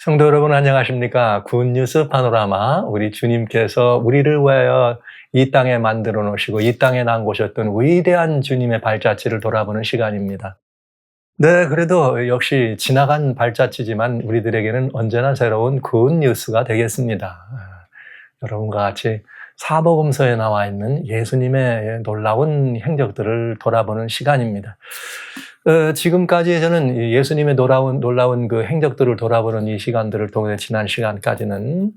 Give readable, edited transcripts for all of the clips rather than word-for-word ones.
성도 여러분 안녕하십니까? 굿뉴스 파노라마, 우리 주님께서 우리를 위하여 이 땅에 만들어 놓으시고 이 땅에 남고셨던 위대한 주님의 발자취를 돌아보는 시간입니다. 네, 그래도 역시 지나간 발자취지만 우리들에게는 언제나 새로운 굿뉴스가 되겠습니다. 여러분과 같이 사복음서에 나와 있는 예수님의 놀라운 행적들을 돌아보는 시간입니다. 지금까지 저는 예수님의 놀라운 그 행적들을 돌아보는 이 시간들을 통해 지난 시간까지는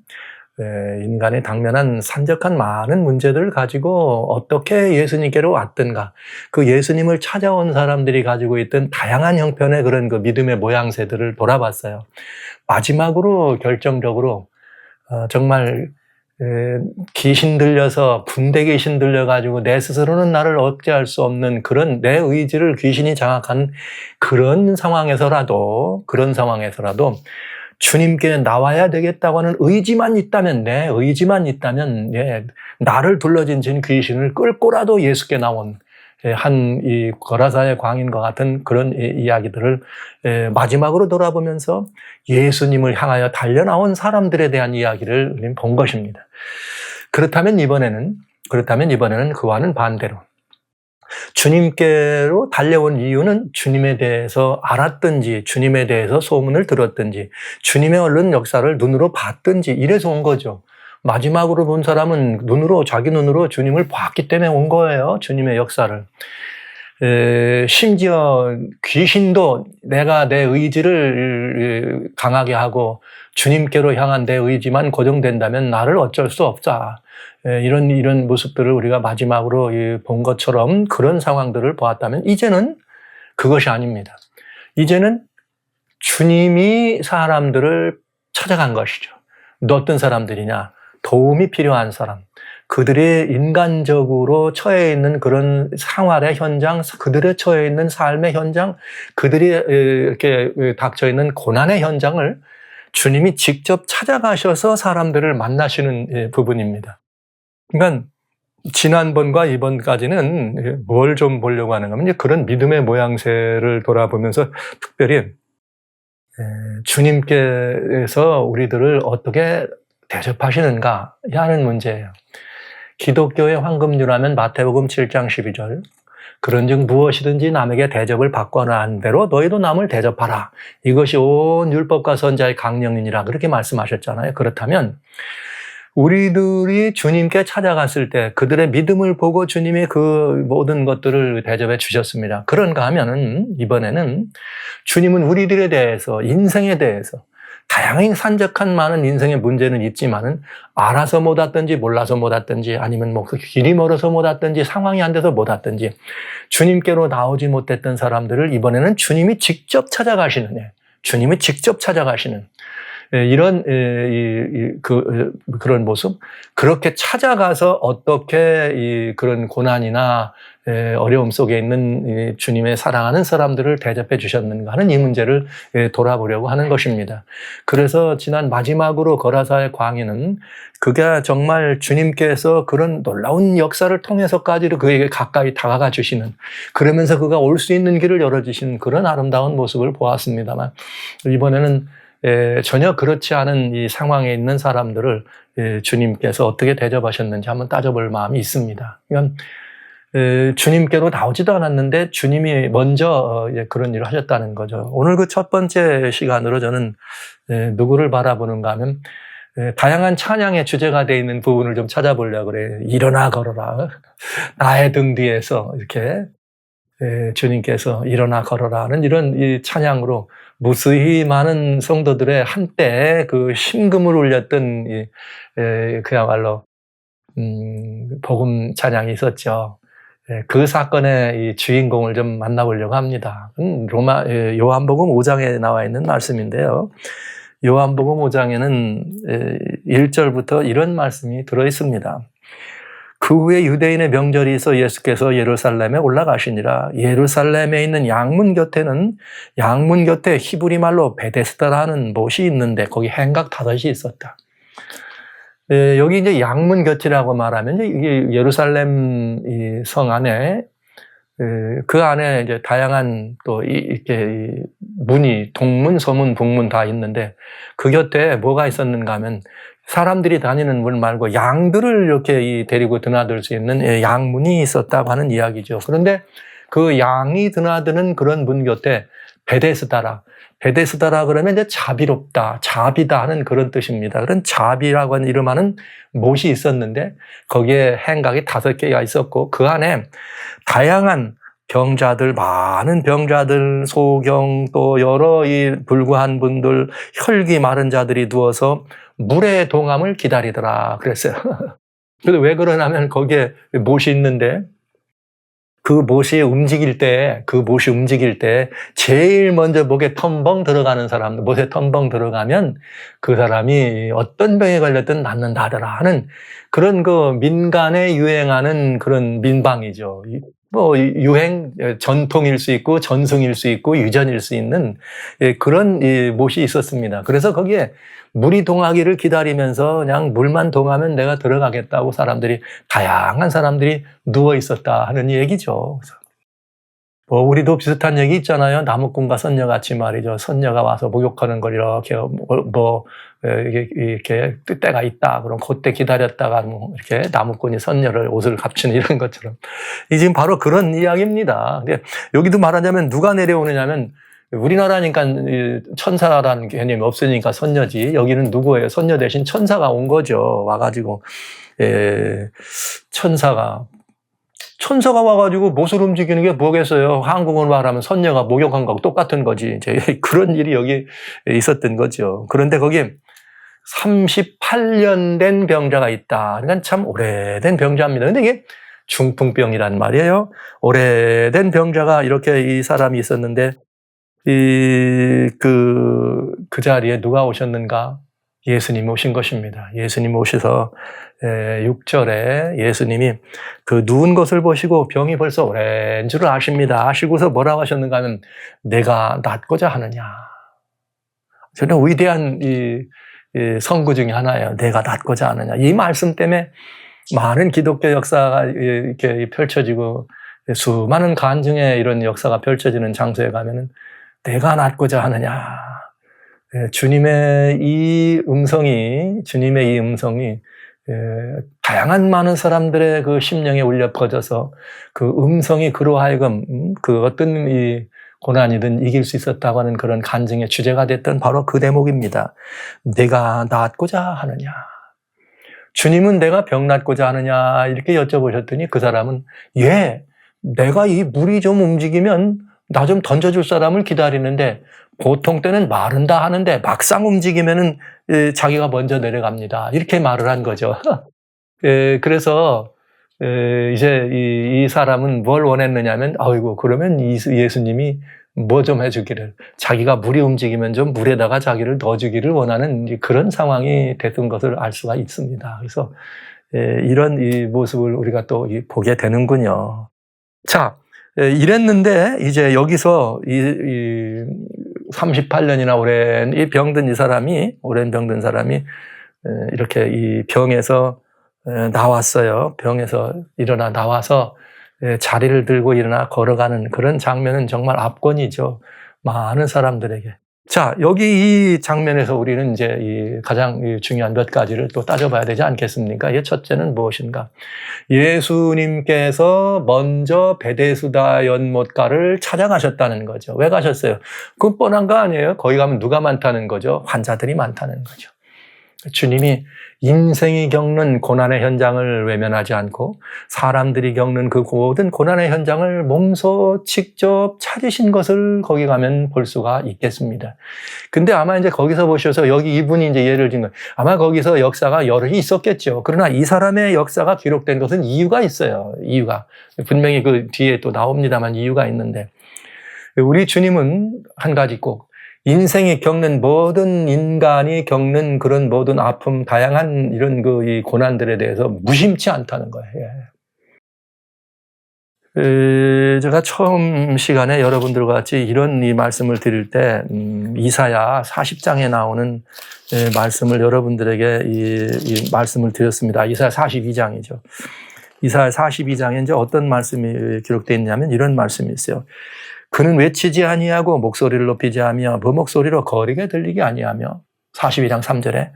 인간이 당면한 산적한 많은 문제들을 가지고 어떻게 예수님께로 왔던가, 그 예수님을 찾아온 사람들이 가지고 있던 다양한 형편의 그런 그 믿음의 모양새들을 돌아봤어요. 마지막으로 결정적으로 정말 귀신 들려서, 군대 귀신 들려가지고 내 스스로는 나를 억제할 수 없는 그런 내 의지를 귀신이 장악한 그런 상황에서라도 주님께 나와야 되겠다고 하는 의지만 있다면, 내 의지만 있다면, 나를 둘러진 귀신을 끌고라도 예수께 나온 이 거라사의 광인과 같은 그런 이야기들을 마지막으로 돌아보면서 예수님을 향하여 달려나온 사람들에 대한 이야기를 본 것입니다. 그렇다면 이번에는 그와는 반대로 주님께로 달려온 이유는 주님에 대해서 알았든지, 주님에 대해서 소문을 들었든지, 주님의 얼른 역사를 눈으로 봤든지 이래서 온 거죠. 마지막으로 본 사람은 자기 눈으로 주님을 봤기 때문에 온 거예요. 주님의 역사를. 심지어 귀신도 내가 내 의지를 강하게 하고 주님께로 향한 내 의지만 고정된다면 나를 어쩔 수 없다. 이런 모습들을 우리가 마지막으로 본 것처럼 그런 상황들을 보았다면, 이제는 그것이 아닙니다. 이제는 주님이 사람들을 찾아간 것이죠. 어떤 사람들이냐? 도움이 필요한 사람, 그들의 인간적으로 처해 있는 그런 생활의 현장, 그들의 처해 있는 삶의 현장, 그들이 이렇게 닥쳐 있는 고난의 현장을 주님이 직접 찾아가셔서 사람들을 만나시는 부분입니다. 그러니까 지난번과 이번까지는 뭘 좀 보려고 하는가 하면, 그런 믿음의 모양새를 돌아보면서 특별히 주님께서 우리들을 어떻게 대접하시는가 하는 문제예요. 기독교의 황금률하면 마태복음 7장 12절, 그런즉 무엇이든지 남에게 대접을 받거나 한 대로 너희도 남을 대접하라. 이것이 온 율법과 선지자의 강령이니라, 그렇게 말씀하셨잖아요. 그렇다면 우리들이 주님께 찾아갔을 때 그들의 믿음을 보고 주님이 그 모든 것들을 대접해 주셨습니다. 그런가 하면은 이번에는 주님은 우리들에 대해서, 인생에 대해서 다양한 산적한 많은 인생의 문제는 있지만은 알아서 못 왔든지 몰라서 못 왔든지, 아니면 길이 멀어서 못 왔든지 상황이 안 돼서 못 왔든지 주님께로 나오지 못했던 사람들을 이번에는 주님이 직접 찾아가시는, 이런 그런 모습, 그렇게 찾아가서 어떻게 그런 고난이나 어려움 속에 있는 주님의 사랑하는 사람들을 대접해 주셨는가 하는 이 문제를 돌아보려고 하는 것입니다. 그래서 지난 마지막으로 거라사의 광인은 그가 정말 주님께서 그런 놀라운 역사를 통해서까지도 그에게 가까이 다가가 주시는, 그러면서 그가 올 수 있는 길을 열어주시는 그런 아름다운 모습을 보았습니다만, 이번에는 전혀 그렇지 않은 이 상황에 있는 사람들을 주님께서 어떻게 대접하셨는지 한번 따져볼 마음이 있습니다. 그러니까 주님께로 나오지도 않았는데 주님이 먼저 그런 일을 하셨다는 거죠. 오늘 그 첫 번째 시간으로 저는 누구를 바라보는가 하면, 다양한 찬양의 주제가 되어 있는 부분을 좀 찾아보려고 그래요. 일어나 걸어라. 나의 등 뒤에서 이렇게 주님께서 일어나 걸어라 하는 이런 이 찬양으로 무수히 많은 성도들의 한때 그 심금을 울렸던 그야말로 복음 찬양이 있었죠. 그 사건의 이 주인공을 좀 만나보려고 합니다. 요한복음 5장에 나와 있는 말씀인데요. 요한복음 5장에는 1절부터 이런 말씀이 들어 있습니다. 그 후에 유대인의 명절이 있어 예수께서 예루살렘에 올라가시니라. 예루살렘에 있는 양문 곁에 히브리 말로 베데스다라는 못이 있는데 거기 행각 5이 있었다. 여기 이제 양문 곁이라고 말하면 이게 예루살렘 성 안에 그 안에 이제 다양한 또 이렇게 문이 동문, 서문, 북문 다 있는데 그 곁에 뭐가 있었는가 하면 사람들이 다니는 문 말고 양들을 이렇게 데리고 드나들 수 있는 양문이 있었다고 하는 이야기죠. 그런데 그 양이 드나드는 그런 문 곁에 베데스다라 그러면 이제 자비롭다, 자비다 하는 그런 뜻입니다. 그런 자비라고 하는 이름하는 못이 있었는데 거기에 행각이 5개가 있었고 그 안에 다양한 병자들, 많은 병자들, 소경 또 여러 이 불구한 분들, 혈기 마른 자들이 누워서 물의 동함을 기다리더라 그랬어요. 그래서 왜 그러냐면 거기에 못이 있는데 그 못이 움직일 때 제일 먼저 목에 텀벙 들어가는 사람, 못에 텀벙 들어가면 그 사람이 어떤 병에 걸렸든 낫는다 하더라 하는 그런 그 민간에 유행하는 그런 민방이죠. 뭐 유행, 전통일 수 있고 전승일 수 있고 유전일 수 있는 그런 못이 있었습니다. 그래서 거기에 물이 동하기를 기다리면서 그냥 물만 동하면 내가 들어가겠다고 다양한 사람들이 누워 있었다 하는 얘기죠. 뭐 우리도 비슷한 얘기 있잖아요. 나무꾼과 선녀같이 말이죠. 선녀가 와서 목욕하는 걸 이렇게 이렇게 때가 있다. 그럼 그때 기다렸다가 이렇게 나무꾼이 선녀를 옷을 갖추는 이런 것처럼 이 지금 바로 그런 이야기입니다. 근데 여기도 말하자면 누가 내려오느냐면 우리나라니까 천사라는 개념이 없으니까 선녀지. 여기는 누구예요? 선녀 대신 천사가 온 거죠. 와가지고 천사가 와가지고 못을 움직이는 게 뭐겠어요? 한국어로 말하면 선녀가 목욕한 거하고 똑같은 거지. 그런 일이 여기 있었던 거죠. 그런데 거기에 38년 된 병자가 있다. 그러니까 참 오래된 병자입니다. 근데 이게 중풍병이란 말이에요. 오래된 병자가 이렇게 이 사람이 있었는데 그 자리에 누가 오셨는가? 예수님이 오신 것입니다. 예수님 오셔서 6절에 예수님이 그 누운 것을 보시고 병이 벌써 오랜 줄을 아십니다. 아시고서 뭐라고 하셨는가 하면 내가 낫고자 하느냐. 저는 위대한 이 선구 중에 하나예요. 내가 낫고자 하느냐. 이 말씀 때문에 많은 기독교 역사가 이렇게 펼쳐지고 수많은 간증의 이런 역사가 펼쳐지는 장소에 가면은 내가 낫고자 하느냐. 주님의 이 음성이 다양한 많은 사람들의 그 심령에 울려 퍼져서 그 음성이 그로 하여금 그 어떤 이 고난이든 이길 수 있었다고 하는 그런 간증의 주제가 됐던 바로 그 대목입니다. 내가 낫고자 하느냐. 주님은 내가 병 낫고자 하느냐 이렇게 여쭤보셨더니 그 사람은 내가 이 물이 좀 움직이면 나 좀 던져줄 사람을 기다리는데 보통 때는 마른다 하는데 막상 움직이면은 자기가 먼저 내려갑니다. 이렇게 말을 한 거죠. 그래서 이제 이 사람은 뭘 원했느냐면 아이고 그러면 예수님이 뭐 좀 해주기를 자기가 물이 움직이면 좀 물에다가 자기를 넣어주기를 원하는 그런 상황이 됐던 것을 알 수가 있습니다. 그래서 이런 이 모습을 우리가 또 보게 되는군요. 자. 이랬는데 이제 여기서 이 38년이나 오랜 병든 사람이 이렇게 이 병에서 나왔어요. 병에서 일어나 나와서 자리를 들고 일어나 걸어가는 그런 장면은 정말 압권이죠. 많은 사람들에게. 자, 여기 이 장면에서 우리는 이제 이 가장 중요한 몇 가지를 또 따져봐야 되지 않겠습니까? 첫째는 무엇인가? 예수님께서 먼저 베데스다 연못가를 찾아가셨다는 거죠. 왜 가셨어요? 그건 뻔한 거 아니에요? 거기 가면 누가 많다는 거죠? 환자들이 많다는 거죠. 주님이 인생이 겪는 고난의 현장을 외면하지 않고 사람들이 겪는 그 모든 고난의 현장을 몸소 직접 찾으신 것을 거기 가면 볼 수가 있겠습니다. 근데 아마 이제 거기서 보셔서 여기 이분이 이제 예를 든 거예요. 아마 거기서 역사가 여러 있었겠죠. 그러나 이 사람의 역사가 기록된 것은 이유가 있어요. 이유가. 분명히 그 뒤에 또 나옵니다만 이유가 있는데 우리 주님은 한 가지 꼭 인생이 겪는 모든 인간이 겪는 그런 모든 아픔, 다양한 이런 이 고난들에 대해서 무심치 않다는 거예요. 제가 처음 시간에 여러분들과 같이 이런 이 말씀을 드릴 때 이사야 40장에 나오는 말씀을 여러분들에게 이 말씀을 드렸습니다. 이사야 42장이죠. 이사야 42장에 이제 어떤 말씀이 기록되어 있냐면 이런 말씀이 있어요. 그는 외치지 아니하고 목소리를 높이지 아니하며 목소리로 거리게 들리게 아니하며 42장 3절에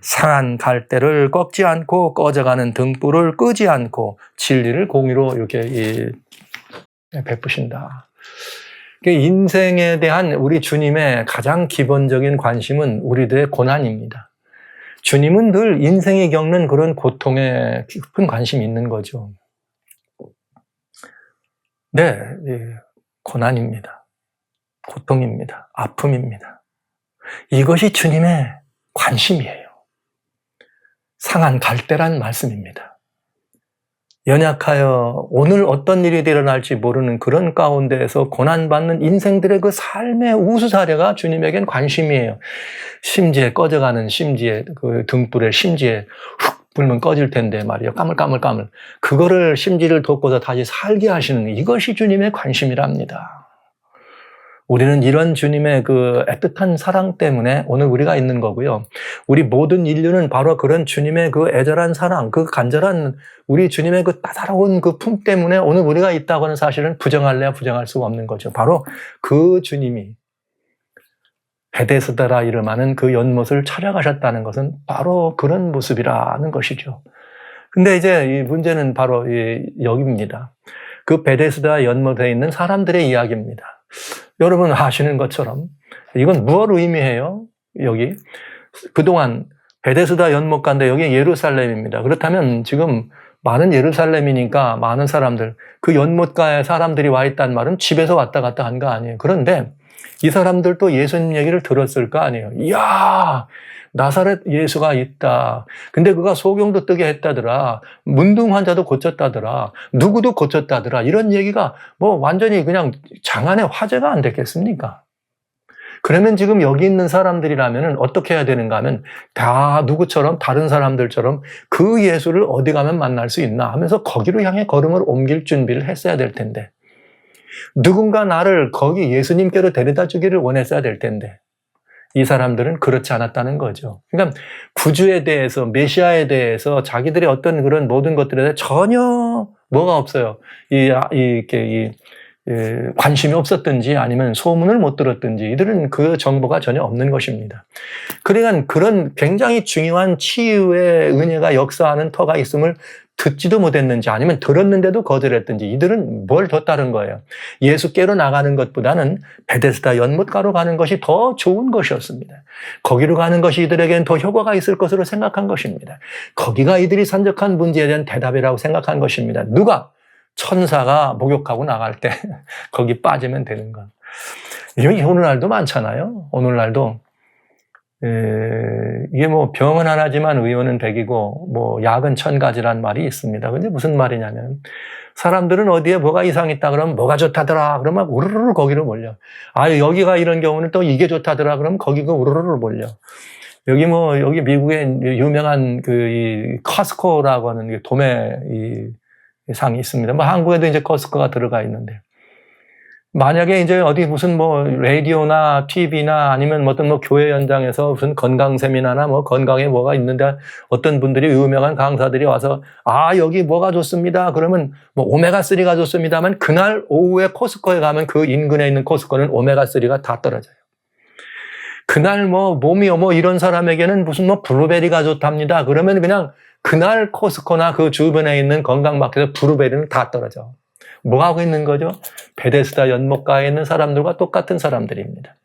상한 갈대를 꺾지 않고 꺼져가는 등불을 끄지 않고 진리를 공의로 이렇게 베푸신다. 인생에 대한 우리 주님의 가장 기본적인 관심은 우리들의 고난입니다. 주님은 늘 인생이 겪는 그런 고통에 깊은 관심이 있는 거죠. 네, 고난입니다. 고통입니다. 아픔입니다. 이것이 주님의 관심이에요. 상한 갈대란 말씀입니다. 연약하여 오늘 어떤 일이 일어날지 모르는 그런 가운데에서 고난받는 인생들의 그 삶의 우수사례가 주님에겐 관심이에요. 심지에 꺼져가는 심지에 그 등불에 심지에 훅 불면 꺼질 텐데 말이에요. 까물까물까물. 그거를 심지를 돋고서 다시 살게 하시는 이것이 주님의 관심이랍니다. 우리는 이런 주님의 그 애틋한 사랑 때문에 오늘 우리가 있는 거고요. 우리 모든 인류는 바로 그런 주님의 그 애절한 사랑, 그 간절한 우리 주님의 그 따사로운 그 품 때문에 오늘 우리가 있다고 하는 사실은 부정할래야 부정할 수가 없는 거죠. 바로 그 주님이 베데스다라 이름하는 그 연못을 찾아가셨다는 것은 바로 그런 모습이라는 것이죠. 근데 이제 이 문제는 바로 여기입니다. 그 베데스다 연못에 있는 사람들의 이야기입니다. 여러분 아시는 것처럼 이건 무엇을 의미해요? 여기 그동안 베데스다 연못가인데 여기 예루살렘입니다. 그렇다면 지금 많은 예루살렘이니까 많은 사람들 그 연못가에 사람들이 와 있다는 말은 집에서 왔다 갔다 한 거 아니에요. 그런데 이 사람들도 예수님 얘기를 들었을 거 아니에요. 이야, 나사렛 예수가 있다. 근데 그가 소경도 뜨게 했다더라. 문둥 환자도 고쳤다더라. 누구도 고쳤다더라. 이런 얘기가 뭐 완전히 그냥 장안의 화제가 안 됐겠습니까? 그러면 지금 여기 있는 사람들이라면 어떻게 해야 되는가 하면 다 누구처럼 다른 사람들처럼 그 예수를 어디 가면 만날 수 있나 하면서 거기로 향해 걸음을 옮길 준비를 했어야 될 텐데 누군가 나를 거기 예수님께로 데려다 주기를 원했어야 될 텐데 이 사람들은 그렇지 않았다는 거죠. 그러니까 구주에 대해서 메시아에 대해서 자기들의 어떤 그런 모든 것들에 대해 전혀 뭐가 없어요. 관심이 없었든지 아니면 소문을 못 들었든지 이들은 그 정보가 전혀 없는 것입니다. 그러니까 그런 굉장히 중요한 치유의 은혜가 역사하는 터가 있음을 듣지도 못했는지 아니면 들었는데도 거절했든지 이들은 뭘 더 따른 거예요. 예수께로 나가는 것보다는 베데스다 연못가로 가는 것이 더 좋은 것이었습니다. 거기로 가는 것이 이들에게는 더 효과가 있을 것으로 생각한 것입니다. 거기가 이들이 산적한 문제에 대한 대답이라고 생각한 것입니다. 누가? 천사가 목욕하고 나갈 때 거기 빠지면 되는 것. 이게 오늘날도 많잖아요. 오늘날도 이게 뭐 병은 하나지만 의원은 백이고 뭐 약은 1000가지란 말이 있습니다. 근데 무슨 말이냐면 사람들은 어디에 뭐가 이상했다 그러면 뭐가 좋다더라 그러면 우르르 거기로 몰려. 여기가 이런 경우는 또 이게 좋다더라 그러면 거기가 우르르 몰려. 여기 미국에 유명한 이 커스코라고 하는 도매 상이 있습니다. 뭐 한국에도 이제 커스코가 들어가 있는데 만약에 이제 어디 무슨 라디오나 TV나 아니면 어떤 교회 현장에서 무슨 건강 세미나나 건강에 뭐가 있는데 어떤 분들이 유명한 강사들이 와서 여기 뭐가 좋습니다. 그러면 오메가3가 좋습니다만 그날 오후에 코스코에 가면 그 인근에 있는 코스코는 오메가3가 다 떨어져요. 그날 몸이 이런 사람에게는 무슨 블루베리가 좋답니다. 그러면 그냥 그날 코스코나 그 주변에 있는 건강마켓에서 블루베리는 다 떨어져. 뭐 하고 있는 거죠? 베데스다 연못가에 있는 사람들과 똑같은 사람들입니다.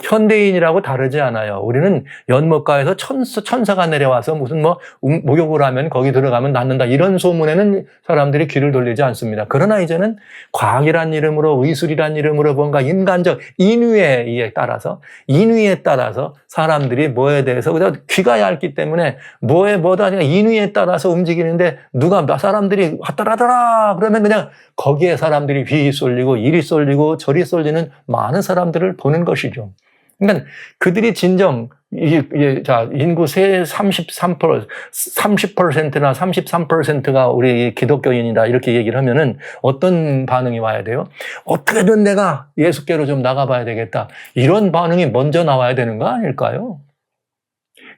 현대인이라고 다르지 않아요. 우리는 연못가에서 천사가 내려와서 무슨 목욕을 하면 거기 들어가면 낫는다 이런 소문에는 사람들이 귀를 돌리지 않습니다. 그러나 이제는 과학이란 이름으로 의술이란 이름으로 뭔가 인간적 인위에 따라서 사람들이 뭐에 대해서 그냥 귀가 얇기 때문에 뭐다 그냥 인위에 따라서 움직이는데 사람들이 왔다라더라 그러면 그냥 거기에 사람들이 귀 쏠리고 이리 쏠리고 저리 쏠리는 많은 사람들을 보는 것이죠. 그러니까 그들이 진정 인구의 30%나 33%가 우리 기독교인이다 이렇게 얘기를 하면은 어떤 반응이 와야 돼요? 어떻게든 내가 예수께로 좀 나가봐야 되겠다. 이런 반응이 먼저 나와야 되는 거 아닐까요?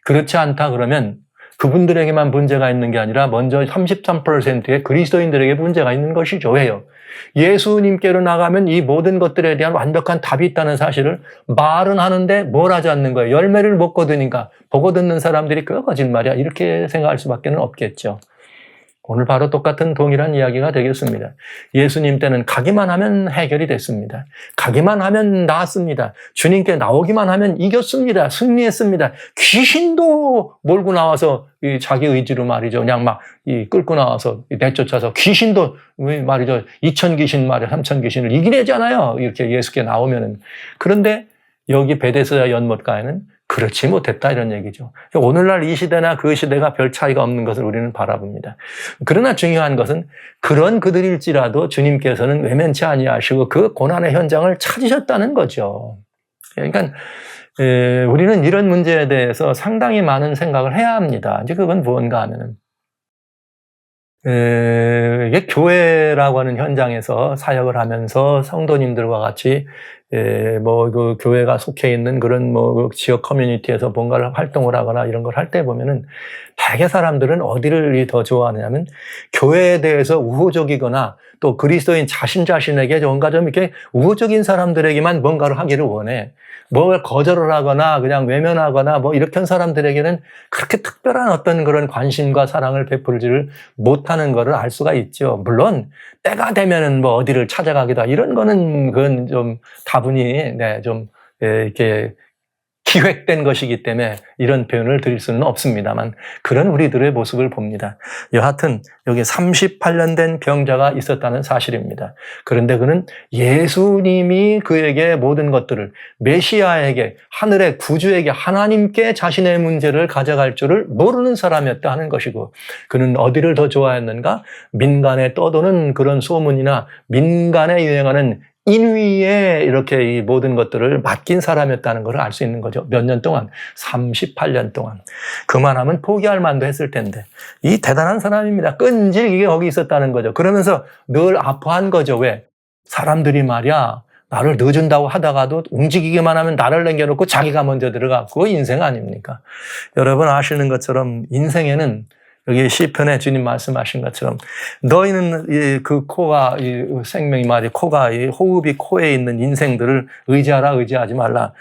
그렇지 않다 그러면 그분들에게만 문제가 있는 게 아니라 먼저 33%의 그리스도인들에게 문제가 있는 것이죠. 왜요? 예수님께로 나가면 이 모든 것들에 대한 완벽한 답이 있다는 사실을 말은 하는데 뭘 하지 않는 거예요. 열매를 못 거두니까 보고 듣는 사람들이 그거 거짓말이야. 이렇게 생각할 수밖에 없겠죠. 오늘 바로 똑같은 동일한 이야기가 되겠습니다. 예수님 때는 가기만 하면 해결이 됐습니다. 가기만 하면 나았습니다. 주님께 나오기만 하면 이겼습니다. 승리했습니다. 귀신도 몰고 나와서 자기 의지로 말이죠. 그냥 막 끌고 나와서 내쫓아서 귀신도 말이죠. 2,000 귀신 말이야. 3,000 귀신을 이기내잖아요. 이렇게 예수께 나오면은. 그런데 여기 베데스다 연못가에는 그렇지 못했다 이런 얘기죠. 오늘날 이 시대나 그 시대가 별 차이가 없는 것을 우리는 바라봅니다. 그러나 중요한 것은 그런 그들일지라도 주님께서는 외면치 아니하시고 그 고난의 현장을 찾으셨다는 거죠. 그러니까 우리는 이런 문제에 대해서 상당히 많은 생각을 해야 합니다. 이제 그건 무언가 하면은 이게 교회라고 하는 현장에서 사역을 하면서 성도님들과 같이 그 교회가 속해 있는 그런 그 지역 커뮤니티에서 뭔가를 활동을 하거나 이런 걸 할 때 보면은 대개 사람들은 어디를 더 좋아하느냐면 교회에 대해서 우호적이거나 또 그리스도인 자신에게 뭔가 좀 이렇게 우호적인 사람들에게만 뭔가를 하기를 원해. 뭘 거절을 하거나 그냥 외면하거나 뭐 이렇게 한 사람들에게는 그렇게 특별한 어떤 그런 관심과 사랑을 베풀지를 못하는 것을 알 수가 있죠. 물론 때가 되면은 뭐 어디를 찾아가기도 이런 거는 그건 좀 다분히 좀 이렇게 기획된 것이기 때문에 이런 표현을 드릴 수는 없습니다만 그런 우리들의 모습을 봅니다. 여하튼 여기 38년 된 병자가 있었다는 사실입니다. 그런데 그는 예수님이 그에게 모든 것들을 메시아에게 하늘의 구주에게 하나님께 자신의 문제를 가져갈 줄을 모르는 사람이었다 하는 것이고 그는 어디를 더 좋아했는가? 민간에 떠도는 그런 소문이나 민간에 유행하는 인위에 이렇게 이 모든 것들을 맡긴 사람이었다는 것을 알 수 있는 거죠. 몇 년 동안? 38년 동안. 그만하면 포기할 만도 했을 텐데. 이 대단한 사람입니다. 끈질기게 거기 있었다는 거죠. 그러면서 늘 아파한 거죠. 왜? 사람들이 말이야. 나를 넣어준다고 하다가도 움직이기만 하면 나를 남겨놓고 자기가 먼저 들어가. 그거 인생 아닙니까? 여러분 아시는 것처럼 인생에는 여기 시편에 주님 말씀하신 것처럼 너희는 그 코가 생명이 말이 코가 호흡이 코에 있는 인생들을 의지하지 말라.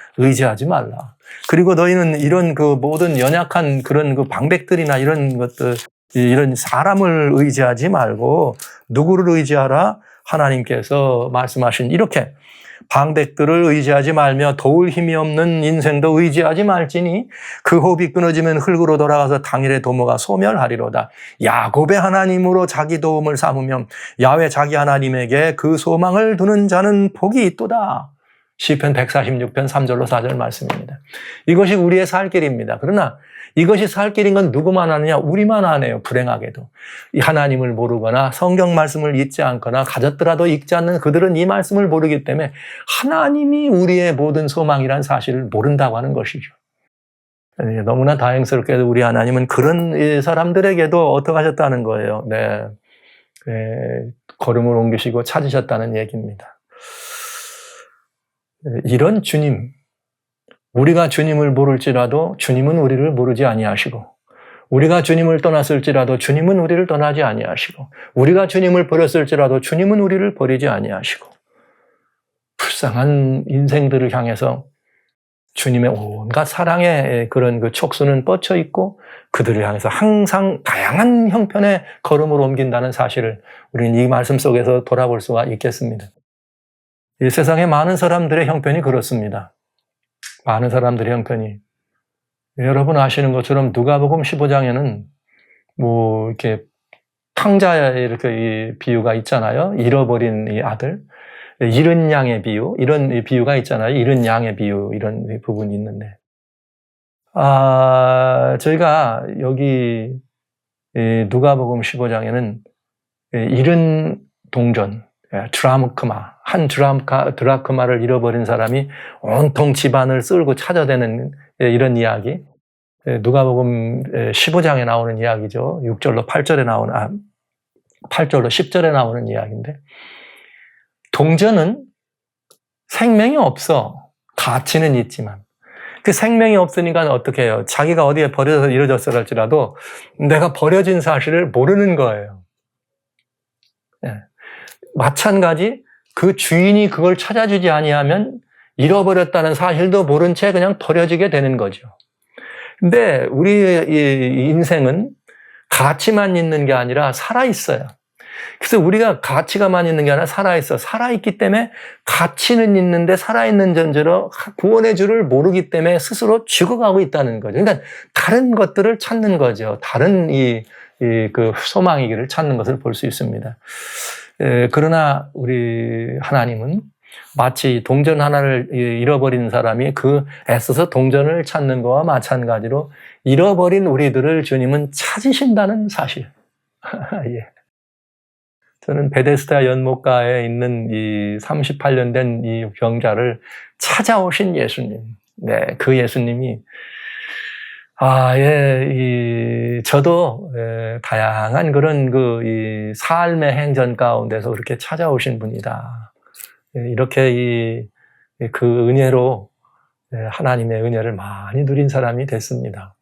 그리고 너희는 이런 그 모든 연약한 그런 그 방백들이나 이런 것들 이런 사람을 의지하지 말고 누구를 의지하라? 하나님께서 말씀하신 이렇게 방백들을 의지하지 말며 도울 힘이 없는 인생도 의지하지 말지니 그 호흡이 끊어지면 흙으로 돌아가서 당일의 도모가 소멸하리로다. 야곱의 하나님으로 자기 도움을 삼으며 야훼 자기 하나님에게 그 소망을 두는 자는 복이 있도다. 시편 146편 3절로 4절 말씀입니다. 이것이 우리의 살 길입니다. 그러나 이것이 살 길인 건 누구만 아느냐? 우리만 아네요. 불행하게도. 이 하나님을 모르거나 성경 말씀을 읽지 않거나 가졌더라도 읽지 않는 그들은 이 말씀을 모르기 때문에 하나님이 우리의 모든 소망이란 사실을 모른다고 하는 것이죠. 너무나 다행스럽게도 우리 하나님은 그런 사람들에게도 어떻게 하셨다는 거예요. 걸음을 옮기시고 찾으셨다는 얘기입니다. 이런 주님, 우리가 주님을 모를지라도 주님은 우리를 모르지 아니하시고 우리가 주님을 떠났을지라도 주님은 우리를 떠나지 아니하시고 우리가 주님을 버렸을지라도 주님은 우리를 버리지 아니하시고 불쌍한 인생들을 향해서 주님의 온갖 사랑의 그런 그 촉수는 뻗쳐 있고 그들을 향해서 항상 다양한 형편의 걸음을 옮긴다는 사실을 우리는 이 말씀 속에서 돌아볼 수가 있겠습니다. 이 세상에 많은 사람들의 형편이 그렇습니다. 많은 사람들의 형편이. 여러분 아시는 것처럼 누가복음 15장에는 뭐 이렇게 탕자의 이렇게 이 비유가 있잖아요. 잃어버린 이 아들, 잃은 양의 비유, 이런 비유가 있잖아요. 잃은 양의 비유, 이런 부분이 있는데. 저희가 여기 누가복음 15장에는 잃은 동전, 드라크마, 한 드라크마를 잃어버린 사람이 온통 집안을 쓸고 찾아대는 이런 이야기. 누가복음 15장에 나오는 이야기죠. 6절로 8절에 나오는, 8절로 10절에 나오는 이야기인데, 동전은 생명이 없어. 가치는 있지만. 그 생명이 없으니까 어떻게 해요? 자기가 어디에 버려져서 이루어졌을지라도 내가 버려진 사실을 모르는 거예요. 네. 마찬가지 그 주인이 그걸 찾아주지 아니하면 잃어버렸다는 사실도 모른 채 그냥 버려지게 되는 거죠. 근데 우리의 인생은 가치만 있는 게 아니라 살아있어요. 그래서 우리가 가치가만 있는 게 아니라 살아있어. 살아있기 때문에 가치는 있는데 살아있는 존재로 구원의 줄을 모르기 때문에 스스로 죽어가고 있다는 거죠. 그러니까 다른 것들을 찾는 거죠. 다른 그 소망의 길을 찾는 것을 볼 수 있습니다. 그러나 우리 하나님은 마치 동전 하나를 잃어버린 사람이 그 애써서 동전을 찾는 것과 마찬가지로 잃어버린 우리들을 주님은 찾으신다는 사실. 예. 저는 베데스다 연못가에 있는 이 38년 된 이 병자를 찾아오신 예수님. 네, 그 예수님이 저도 다양한 그런 이 삶의 행전 가운데서 그렇게 찾아오신 분이다. 이렇게 그 은혜로 하나님의 은혜를 많이 누린 사람이 됐습니다.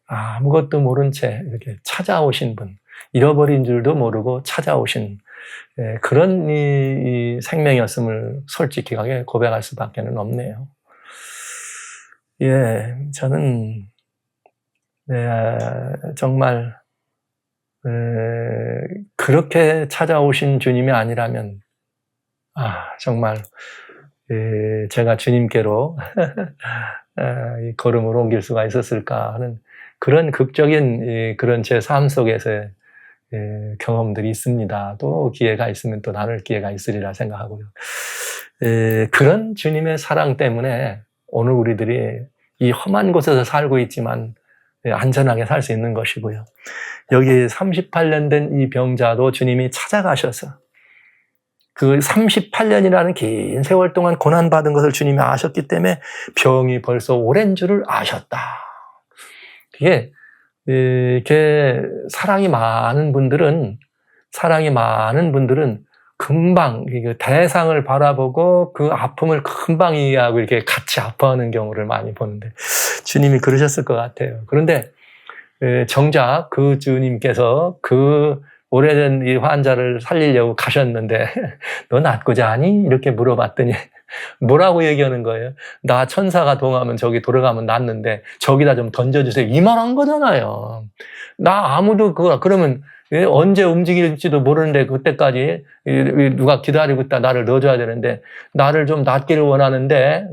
아무것도 모른 채 이렇게 찾아오신 분, 잃어버린 줄도 모르고 찾아오신 그런 이 생명이었음을 솔직하게 고백할 수밖에 없네요. 예, 저는 정말 그렇게 찾아오신 주님이 아니라면 정말 제가 주님께로 이 걸음을 옮길 수가 있었을까 하는 그런 극적인 그런 제 삶 속에서의 경험들이 있습니다. 또 기회가 있으면 또 나눌 기회가 있으리라 생각하고요. 그런 주님의 사랑 때문에 오늘 우리들이 이 험한 곳에서 살고 있지만 안전하게 살 수 있는 것이고요. 여기 38년 된 이 병자도 주님이 찾아가셔서 그 38년이라는 긴 세월 동안 고난받은 것을 주님이 아셨기 때문에 병이 벌써 오랜 줄을 아셨다. 이게 사랑이 많은 분들은 금방 대상을 바라보고 그 아픔을 금방 이해하고 이렇게 같이 아파하는 경우를 많이 보는데 주님이 그러셨을 것 같아요. 그런데 정작 그 주님께서 그 오래된 이 환자를 살리려고 가셨는데 너 낫고자 하니? 이렇게 물어봤더니 뭐라고 얘기하는 거예요? 나 천사가 동하면 저기 돌아가면 낫는데 저기다 좀 던져주세요. 이 말 한 거잖아요. 나 아무도 그러면 언제 움직일지도 모르는데 그때까지 누가 기다리고 있다 나를 넣어줘야 되는데 나를 좀 낫기를 원하는데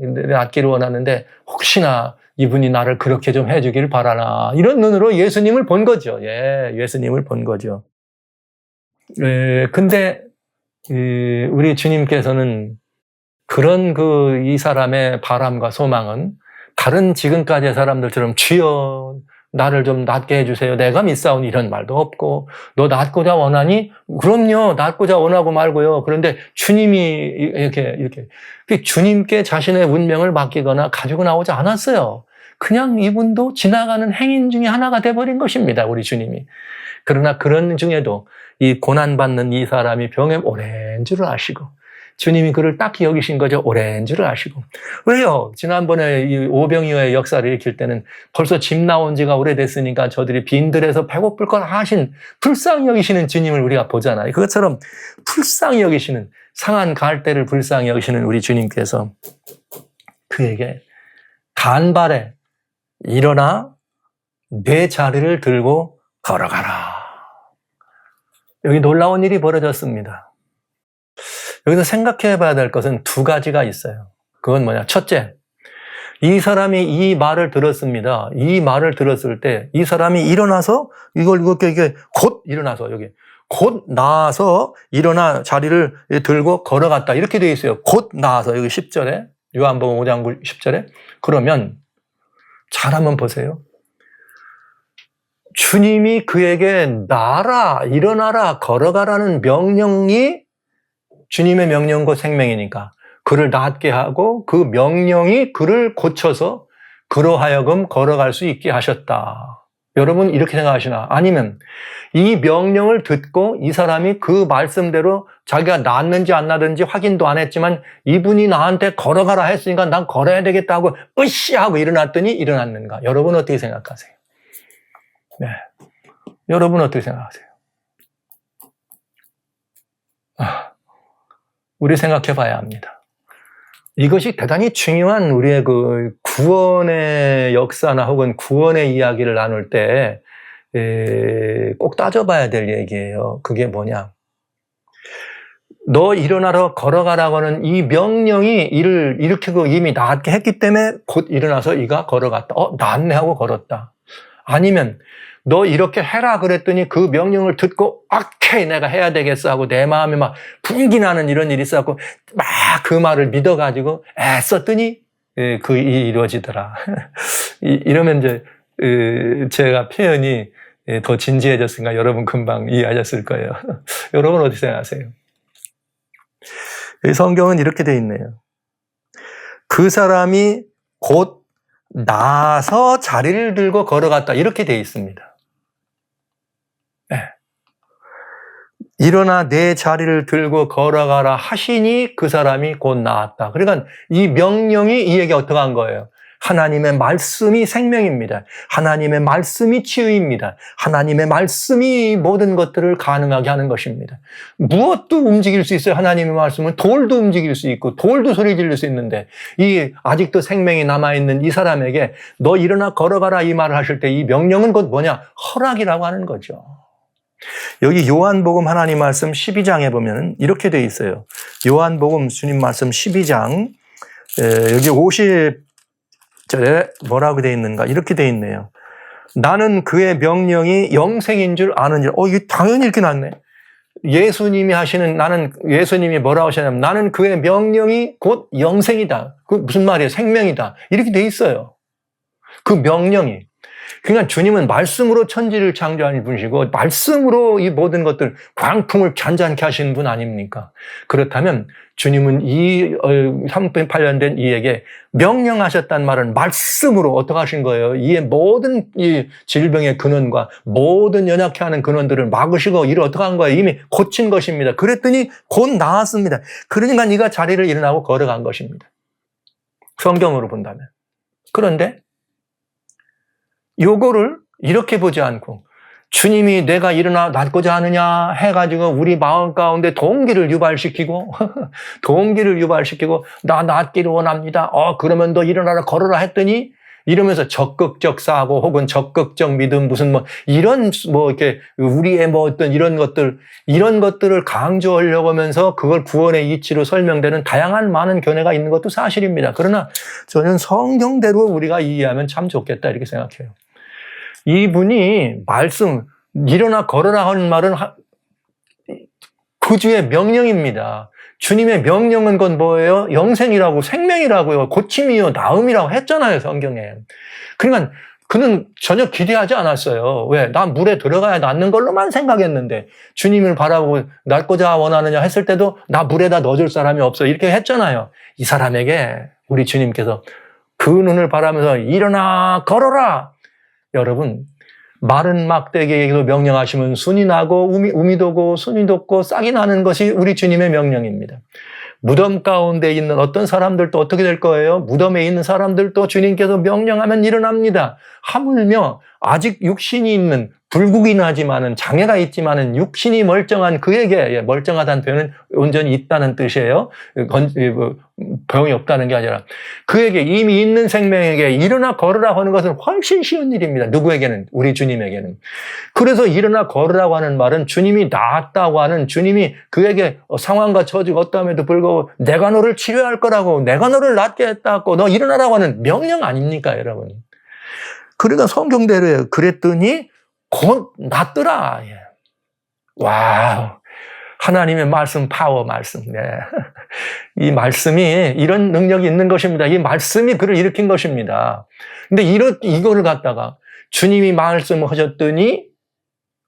혹시나 이분이 나를 그렇게 좀 해주길 바라나 이런 눈으로 예수님을 본 거죠. 예수님을 본 거죠. 근데 우리 주님께서는 그런 이 사람의 바람과 소망은 다른 지금까지의 사람들처럼 주여 나를 좀 낫게 해주세요. 내가 믿사오니 이런 말도 없고 너 낫고자 원하니? 그럼요. 낫고자 원하고 말고요. 그런데 주님이 이렇게 주님께 자신의 운명을 맡기거나 가지고 나오지 않았어요. 그냥 이분도 지나가는 행인 중에 하나가 돼버린 것입니다. 우리 주님이. 그러나 그런 중에도 이 고난받는 이 사람이 병에 오랜 줄을 아시고 주님이 그를 딱히 여기신 거죠. 오랜 줄을 아시고. 왜요? 지난번에 이 오병이어의 역사를 읽힐 때는 벌써 집 나온 지가 오래됐으니까 저들이 빈들에서 배고플 걸 하신 불쌍히 여기시는 주님을 우리가 보잖아요. 그것처럼 불쌍히 여기시는 상한 갈대를 불쌍히 여기시는 우리 주님께서 그에게 간발에 일어나 내 자리를 들고 걸어가라. 여기 놀라운 일이 벌어졌습니다. 여기서 생각해 봐야 될 것은 두 가지가 있어요. 그건 뭐냐? 첫째, 이 사람이 이 말을 들었습니다. 이 말을 들었을 때 이 사람이 일어나서 이렇게 곧 일어나서 곧 나와서 일어나 자리를 들고 걸어갔다. 이렇게 되어 있어요. 곧 나와서 여기 10절에 요한복음 5장 10절에 그러면 잘 한번 보세요. 주님이 그에게 나라, 일어나라, 걸어가라는 명령이 주님의 명령과 생명이니까 그를 낫게 하고 그 명령이 그를 고쳐서 그로 하여금 걸어갈 수 있게 하셨다. 여러분 이렇게 생각하시나? 아니면 이 명령을 듣고 이 사람이 그 말씀대로 자기가 낫는지 안 낫는지 확인도 안 했지만 이분이 나한테 걸어가라 했으니까 난 걸어야 되겠다 하고 으쌰 하고 일어났더니 일어났는가? 여러분 어떻게 생각하세요? 네. 여러분 어떻게 생각하세요? 우리 생각해 봐야 합니다. 이것이 대단히 중요한 우리의 그 구원의 역사나 혹은 구원의 이야기를 나눌 때 꼭 따져봐야 될 얘기예요. 그게 뭐냐? 너 일어나러 걸어가라고 하는 이 명령이 이를 일으키고 이미 낫게 했기 때문에 곧 일어나서 이가 걸어갔다. 낫네 하고 걸었다. 아니면 너 이렇게 해라 그랬더니 그 명령을 듣고 오케이 내가 해야 되겠어 하고 내 마음에 막 분기 나는 이런 일이 있어갖고 막 그 말을 믿어가지고 애썼더니 그 일이 이루어지더라. 이러면 이제 제가 표현이 더 진지해졌으니까 여러분 금방 이해하셨을 거예요. 여러분 어떻게 생각하세요? 성경은 이렇게 돼 있네요. 그 사람이 곧 나서 자리를 들고 걸어갔다 이렇게 돼 있습니다. 네. 일어나 내 자리를 들고 걸어가라 하시니 그 사람이 곧 나았다. 그러니까 이 명령이 이 얘기 어떻게 한 거예요? 하나님의 말씀이 생명입니다. 하나님의 말씀이 치유입니다. 하나님의 말씀이 모든 것들을 가능하게 하는 것입니다. 무엇도 움직일 수 있어요. 하나님의 말씀은 돌도 움직일 수 있고 돌도 소리 지를 수 있는데 이 아직도 생명이 남아있는 이 사람에게 너 일어나 걸어가라 이 말을 하실 때 이 명령은 곧 뭐냐? 허락이라고 하는 거죠. 여기 요한복음 하나님 말씀 12장에 보면 이렇게 돼 있어요. 요한복음 주님 말씀 12장 여기 50절에 뭐라고 돼 있는가? 이렇게 돼 있네요. 나는 그의 명령이 영생인 줄 아는지라. 이게 당연히 이렇게 났네. 예수님이 뭐라고 하셨냐면 나는 그의 명령이 곧 영생이다. 그 무슨 말이에요? 생명이다. 이렇게 돼 있어요. 그 명령이. 그러니까 주님은 말씀으로 천지를 창조하는 분이시고 말씀으로 이 모든 것들 광풍을 잔잔케 하시는 분 아닙니까? 그렇다면 주님은 이 3.8년 된 이에게 명령하셨단 말은 말씀으로 어떻게 하신 거예요? 이의 모든 이 질병의 근원과 모든 연약해 하는 근원들을 막으시고 이를 어떻게 한 거예요? 이미 고친 것입니다. 그랬더니 곧 나았습니다. 그러니까 네가 자리를 일어나고 걸어간 것입니다. 성경으로 본다면. 그런데 요거를 이렇게 보지 않고 주님이 내가 일어나 낫고자 하느냐 해가지고 우리 마음 가운데 동기를 유발시키고 나 낫기를 원합니다. 그러면 너 일어나라 걸어라 했더니 이러면서 적극적 사고 혹은 적극적 믿음 무슨 이런 이렇게 우리의 어떤 이런 것들을 강조하려고 하면서 그걸 구원의 이치로 설명되는 다양한 많은 견해가 있는 것도 사실입니다. 그러나 저는 성경대로 우리가 이해하면 참 좋겠다 이렇게 생각해요. 이분이 일어나 걸어라 하는 말은 구주의 명령입니다. 주님의 명령은 건 뭐예요? 영생이라고 생명이라고요. 고침이요 나음이라고 했잖아요. 성경에. 그러니까 그는 전혀 기대하지 않았어요. 왜? 난 물에 들어가야 낫는 걸로만 생각했는데 주님을 바라보고 낫고자 원하느냐 했을 때도 나 물에다 넣어줄 사람이 없어 이렇게 했잖아요. 이 사람에게 우리 주님께서 그 눈을 바라면서 일어나 걸어라. 여러분 마른 막대기에게도 명령하시면 순이 나고 우미 돋고 순이 돋고 싹이 나는 것이 우리 주님의 명령입니다. 무덤 가운데 있는 어떤 사람들도 어떻게 될 거예요? 무덤에 있는 사람들도 주님께서 명령하면 일어납니다. 하물며 아직 육신이 있는 불국이 나지만은 장애가 있지만은 육신이 멀쩡한 그에게 멀쩡하다는 표현은 온전히 있다는 뜻이에요. 병이 없다는 게 아니라 그에게 이미 있는 생명에게 일어나 걸으라고 하는 것은 훨씬 쉬운 일입니다. 누구에게는? 우리 주님에게는. 그래서 일어나 걸으라고 하는 말은 주님이 낫다고 하는 주님이 그에게 상황과 처지가 어떠함에도 불구하고 내가 너를 치료할 거라고 내가 너를 낫게 했다고 너 일어나라고 하는 명령 아닙니까 여러분? 그러니까 성경대로예요. 그랬더니 곧 낫더라. 와우. 하나님의 말씀, 파워 말씀. 네. 이 말씀이 이런 능력이 있는 것입니다. 이 말씀이 그를 일으킨 것입니다. 근데 이거를 갖다가 주님이 말씀하셨더니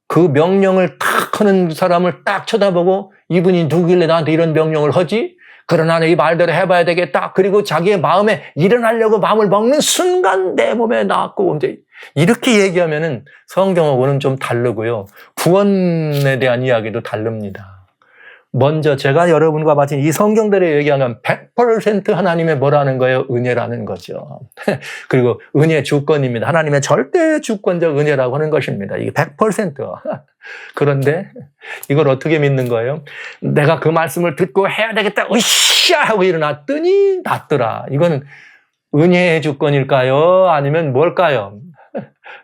그 명령을 딱 하는 사람을 딱 쳐다보고 이분이 누구길래 나한테 이런 명령을 하지? 그러나 이 말대로 해봐야 되겠다. 그리고 자기의 마음에 일어나려고 마음을 먹는 순간 내 몸에 나왔고 이제 이렇게 얘기하면은 성경하고는 좀 다르고요. 구원에 대한 이야기도 다릅니다. 먼저 제가 여러분과 마치 이 성경대로 얘기하면 100% 하나님의 뭐라는 거예요? 은혜라는 거죠. 그리고 은혜 주권입니다. 하나님의 절대 주권적 은혜라고 하는 것입니다. 이게 100%. 그런데 이걸 어떻게 믿는 거예요? 내가 그 말씀을 듣고 해야 되겠다. 으쌰 하고 일어났더니 낫더라. 이거는 은혜의 주권일까요? 아니면 뭘까요?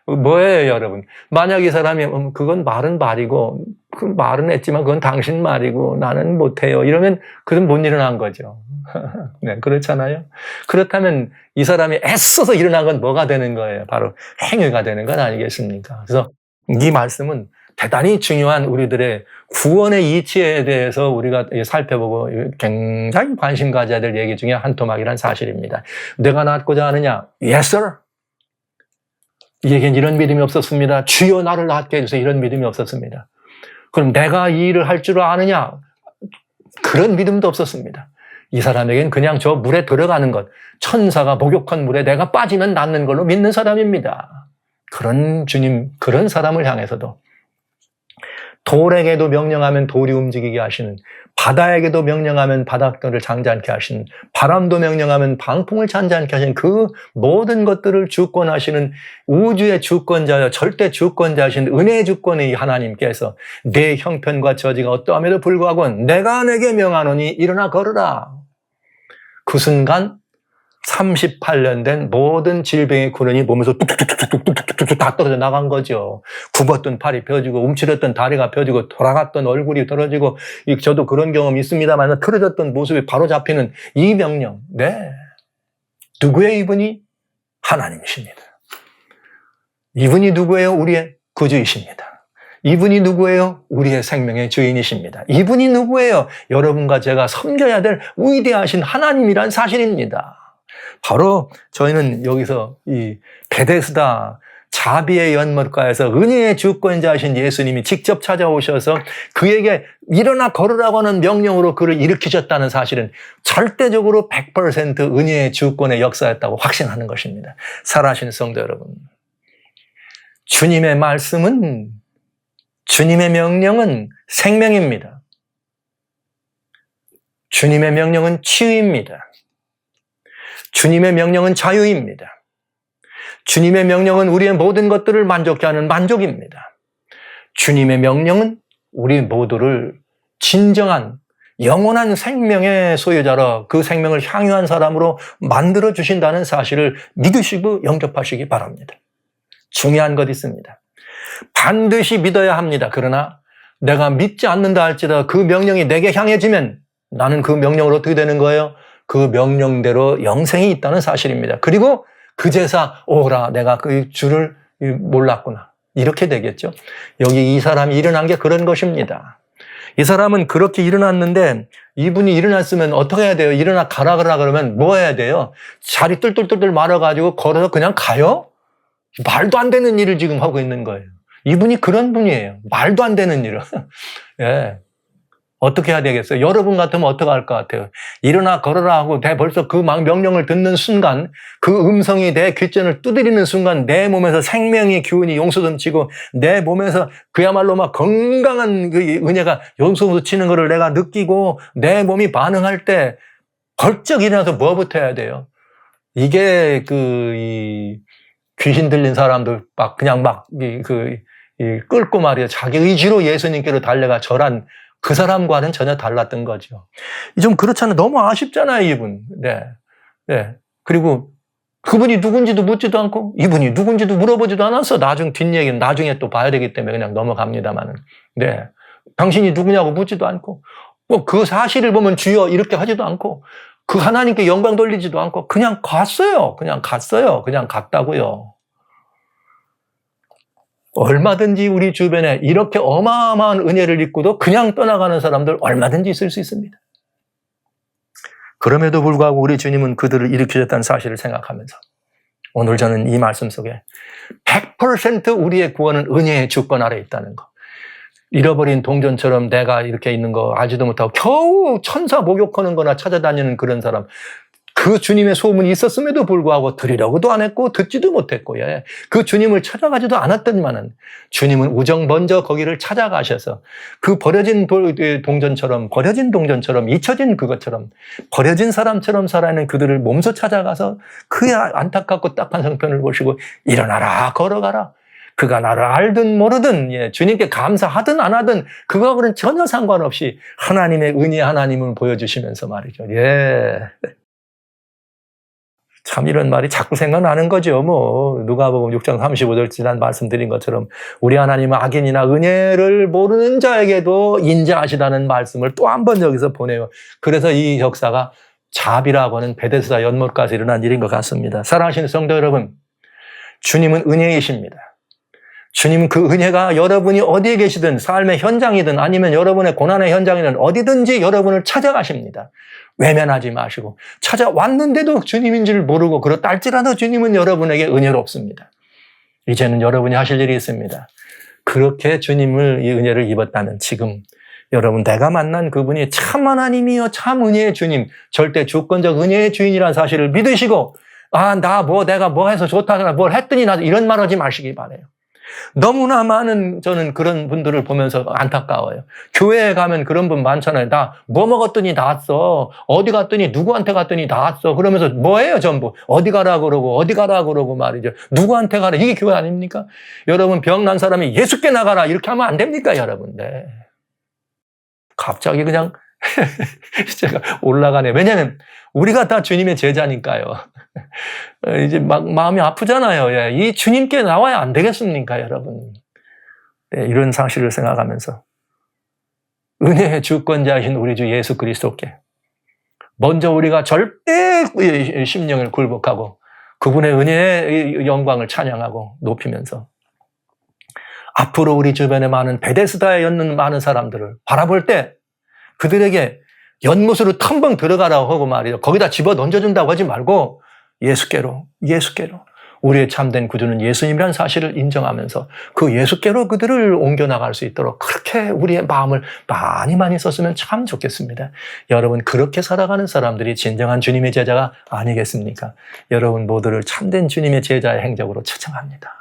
뭐예요, 여러분? 만약 이 사람이 그건 말은 말이고 그 말은 했지만 그건 당신 말이고 나는 못해요. 이러면 그건 못 일어난 거죠. 네, 그렇잖아요. 그렇다면 이 사람이 애써서 일어난 건 뭐가 되는 거예요? 바로 행위가 되는 건 아니겠습니까? 그래서 이 말씀은 대단히 중요한 우리들의 구원의 이치에 대해서 우리가 살펴보고 굉장히 관심 가져야 될 얘기 중에 한 토막이란 사실입니다. 내가 낫고자 하느냐? Yes, sir. 이에겐 이런 믿음이 없었습니다. 주여 나를 낫게 해주세요. 이런 믿음이 없었습니다. 그럼 내가 이 일을 할 줄 아느냐? 그런 믿음도 없었습니다. 이 사람에겐 그냥 저 물에 들어가는 것, 천사가 목욕한 물에 내가 빠지면 낫는 걸로 믿는 사람입니다. 그런 주님, 그런 사람을 향해서도 돌에게도 명령하면 돌이 움직이게 하시는, 바다에게도 명령하면 바닷가를 잔잔케 하시는, 바람도 명령하면 방풍을 잔잔케 하시는 그 모든 것들을 주권하시는 우주의 주권자여 절대 주권자이신 은혜의 주권의 하나님께서 내 형편과 저지가 어떠함에도 불구하고 내가 내게 명하노니 일어나 걸으라. 그 순간 38년 된 모든 질병의 근원이 몸에서 뚝뚝뚝뚝뚝뚝뚝 다 떨어져 나간 거죠. 굽었던 팔이 펴지고 움츠렸던 다리가 펴지고 돌아갔던 얼굴이 떨어지고, 저도 그런 경험이 있습니다만 틀어졌던 모습이 바로 잡히는 이 명령. 네. 누구예요, 이분이? 하나님이십니다. 이분이 누구예요? 우리의 구주이십니다. 이분이 누구예요? 우리의 생명의 주인이십니다. 이분이 누구예요? 여러분과 제가 섬겨야 될 위대하신 하나님이란 사실입니다. 바로 저희는 여기서 이 베데스다 자비의 연못가에서 은혜의 주권자이신 예수님이 직접 찾아오셔서 그에게 일어나 걸으라고 하는 명령으로 그를 일으키셨다는 사실은 절대적으로 100% 은혜의 주권의 역사였다고 확신하는 것입니다. 살아계신 성도 여러분, 주님의 말씀은, 주님의 명령은 생명입니다. 주님의 명령은 치유입니다. 주님의 명령은 자유입니다. 주님의 명령은 우리의 모든 것들을 만족케 하는 만족입니다. 주님의 명령은 우리 모두를 진정한 영원한 생명의 소유자로 그 생명을 향유한 사람으로 만들어 주신다는 사실을 믿으시고 영접하시기 바랍니다. 중요한 것 있습니다. 반드시 믿어야 합니다. 그러나 내가 믿지 않는다 할지라도 그 명령이 내게 향해지면 나는 그 명령으로 어떻게 되는 거예요? 그 명령대로 영생이 있다는 사실입니다. 그리고 그제서 오라, 내가 그 줄을 몰랐구나. 이렇게 되겠죠. 여기 이 사람이 일어난 게 그런 것입니다. 이 사람은 그렇게 일어났는데 이분이 일어났으면 어떻게 해야 돼요? 일어나 가라 그러면 뭐 해야 돼요? 자리 뜰뜰뜰뜰 말아가지고 걸어서 그냥 가요? 말도 안 되는 일을 지금 하고 있는 거예요. 이분이 그런 분이에요. 말도 안 되는 일을. 예. 어떻게 해야 되겠어요? 여러분 같으면 어떻게 할 것 같아요? 일어나 걸어라 하고 벌써 그 명령을 듣는 순간, 그 음성이 내 귓전을 두드리는 순간 내 몸에서 생명의 기운이 용수 넘치고 내 몸에서 그야말로 막 건강한 그 은혜가 용수 넘치는 것을 내가 느끼고 내 몸이 반응할 때 벌쩍 일어나서 뭐부터 해야 돼요? 이게 귀신 들린 사람들 그냥 끌고 말이에요. 자기 의지로 예수님께로 달려가 절한 그 사람과는 전혀 달랐던 거죠. 좀 그렇잖아요. 너무 아쉽잖아요, 이분. 네. 네. 그리고 그분이 누군지도 묻지도 않고, 이분이 누군지도 물어보지도 않았어. 뒷얘기는 나중에 또 봐야 되기 때문에 그냥 넘어갑니다만은. 네. 당신이 누구냐고 묻지도 않고, 그 사실을 보면 주여 이렇게 하지도 않고, 그 하나님께 영광 돌리지도 않고, 그냥 갔어요. 그냥 갔다고요. 얼마든지 우리 주변에 이렇게 어마어마한 은혜를 입고도 그냥 떠나가는 사람들 얼마든지 있을 수 있습니다. 그럼에도 불구하고 우리 주님은 그들을 일으키셨다는 사실을 생각하면서 오늘 저는 이 말씀 속에 100% 우리의 구원은 은혜의 주권 아래 있다는 것. 잃어버린 동전처럼 내가 이렇게 있는 거 알지도 못하고 겨우 천사 목욕하는 거나 찾아다니는 그런 사람. 그 주님의 소문이 있었음에도 불구하고 들으려고도 안 했고 듣지도 못했고, 예. 그 주님을 찾아가지도 않았더니만은 주님은 우정 먼저 거기를 찾아가셔서 그 버려진 동전처럼, 잊혀진 그것처럼, 버려진 사람처럼 살아있는 그들을 몸소 찾아가서 그 안타깝고 딱한 형편을 보시고 일어나라, 걸어가라. 그가 나를 알든 모르든, 예, 주님께 감사하든 안 하든 그거하고는 전혀 상관없이 하나님의 은혜 하나님을 보여주시면서 말이죠. 예. 참 이런 말이 자꾸 생각나는 거죠. 뭐 누가복음 6장 35절 지난 말씀드린 것처럼 우리 하나님은 악인이나 은혜를 모르는 자에게도 인자하시다는 말씀을 또 한 번 여기서 보내요. 그래서 이 역사가 자비라고 하는 베데스다 연못가에서 일어난 일인 것 같습니다. 사랑하시는 성도 여러분, 주님은 은혜이십니다. 주님은 그 은혜가 여러분이 어디에 계시든 삶의 현장이든 아니면 여러분의 고난의 현장이든 어디든지 여러분을 찾아가십니다. 외면하지 마시고 찾아왔는데도 주님인 줄 모르고 그렇다 할지라도 주님은 여러분에게 은혜롭습니다. 이제는 여러분이 하실 일이 있습니다. 그렇게 주님을 이 은혜를 입었다면 지금 여러분 내가 만난 그분이 참 하나님이요 참 은혜의 주님, 절대 주권적 은혜의 주인이라는 사실을 믿으시고 내가 뭐 해서 좋다거나 뭘 했더니 나 이런 말 하지 마시기 바라요. 너무나 많은 저는 그런 분들을 보면서 안타까워요. 교회에 가면 그런 분 많잖아요. 나 뭐 먹었더니 나았어. 어디 갔더니 누구한테 갔더니 나았어. 그러면서 뭐예요 전부. 어디 가라 그러고 말이죠. 누구한테 가라. 이게 교회 아닙니까? 여러분 병난 사람이 예수께 나가라 이렇게 하면 안 됩니까 여러분? 네. 갑자기 그냥 제가 올라가네. 왜냐하면 우리가 다 주님의 제자니까요. 이제 막 마음이 아프잖아요. 예. 이 주님께 나와야 안 되겠습니까, 여러분? 네, 이런 사실을 생각하면서 은혜의 주권자이신 우리 주 예수 그리스도께 먼저 우리가 절대 심령을 굴복하고 그분의 은혜의 영광을 찬양하고 높이면서 앞으로 우리 주변에 많은 베데스다에 였는 많은 사람들을 바라볼 때 그들에게 연못으로 텀벙 들어가라고 하고 말이죠. 거기다 집어 던져준다고 하지 말고 예수께로 우리의 참된 구주는 예수님이라는 사실을 인정하면서 그 예수께로 그들을 옮겨나갈 수 있도록 그렇게 우리의 마음을 많이 썼으면 참 좋겠습니다. 여러분 그렇게 살아가는 사람들이 진정한 주님의 제자가 아니겠습니까? 여러분 모두를 참된 주님의 제자의 행적으로 초청합니다.